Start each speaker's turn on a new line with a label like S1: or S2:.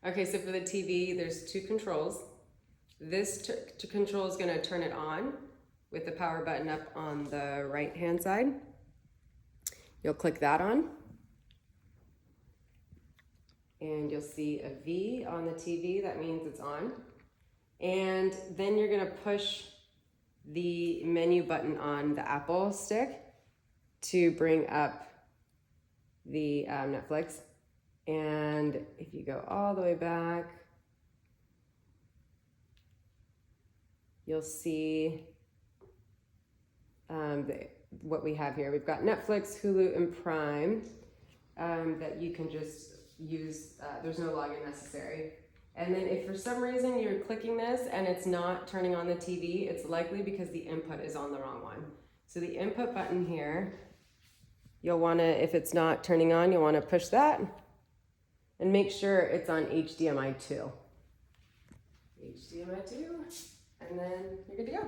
S1: Okay, so for the TV, there's two controls. This control is going to turn it on with the power button up on the right-hand side. You'll click that on. And you'll see a V on the TV, that means it's on. And then you're gonna push the menu button on the Apple stick to bring up the Netflix. And if you go all the way back, you'll see what we have here. We've got Netflix, Hulu, and Prime that you can just use. There's no login necessary. And then if for some reason you're clicking this and it's not turning on the TV, it's likely because the input is on the wrong one. So the input button here, you'll wanna, if it's not turning on, you'll wanna push that and make sure it's on HDMI 2. HDMI 2, and then you're good to go.